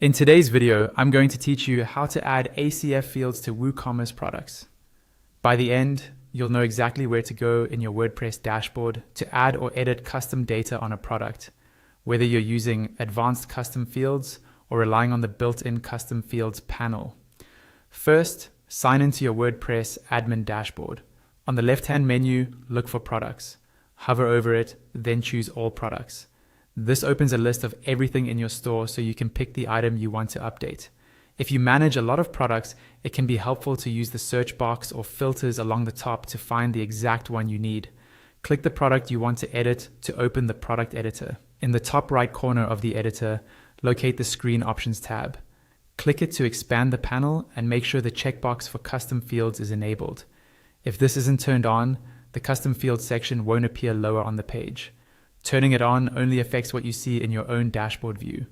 In today's video, I'm going to teach you how to add ACF fields to WooCommerce products. By the end, you'll know exactly where to go in your WordPress dashboard to add or edit custom data on a product, whether you're using advanced custom fields or relying on the built-in custom fields panel. First, sign into your WordPress admin dashboard. On the left-hand menu, look for products. Hover over it, then choose all products. This opens a list of everything in your store so you can pick the item you want to update. If you manage a lot of products, it can be helpful to use the search box or filters along the top to find the exact one you need. Click the product you want to edit to open the product editor. In the top right corner of the editor, locate the Screen Options tab. Click it to expand the panel and make sure the checkbox for custom fields is enabled. If this isn't turned on, the custom fields section won't appear lower on the page. Turning it on only affects what you see in your own dashboard view.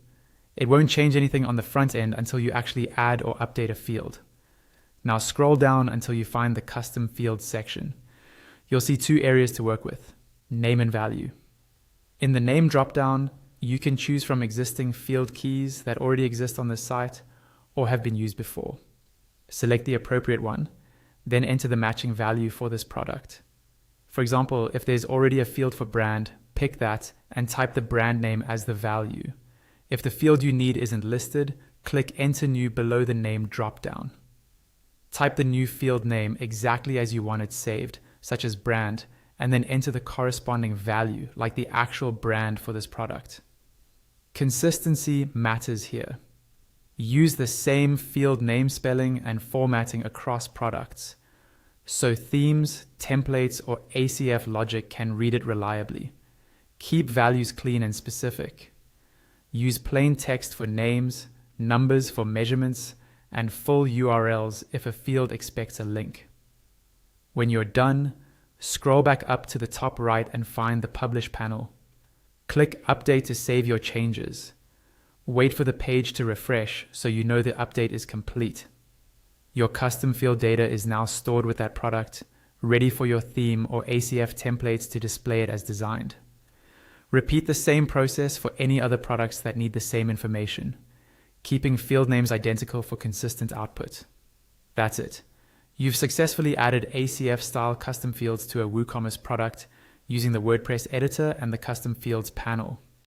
It won't change anything on the front end until you actually add or update a field. Now scroll down until you find the custom fields section. You'll see two areas to work with: name and value. In the name dropdown, you can choose from existing field keys that already exist on the site or have been used before. Select the appropriate one, then enter the matching value for this product. For example, if there's already a field for brand, pick that and type the brand name as the value. If the field you need isn't listed, click Enter New below the name dropdown. Type the new field name exactly as you want it saved, such as brand, and then enter the corresponding value, like the actual brand for this product. Consistency matters here. Use the same field name spelling and formatting across products, so themes, templates, or ACF logic can read it reliably. Keep values clean and specific. Use plain text for names, numbers for measurements, and full URLs if a field expects a link. When you're done, scroll back up to the top right and find the Publish panel. Click Update to save your changes. Wait for the page to refresh so you know the update is complete. Your custom field data is now stored with that product, ready for your theme or ACF templates to display it as designed. Repeat the same process for any other products that need the same information, keeping field names identical for consistent output. That's it. You've successfully added ACF-style custom fields to a WooCommerce product using the WordPress editor and the custom fields panel.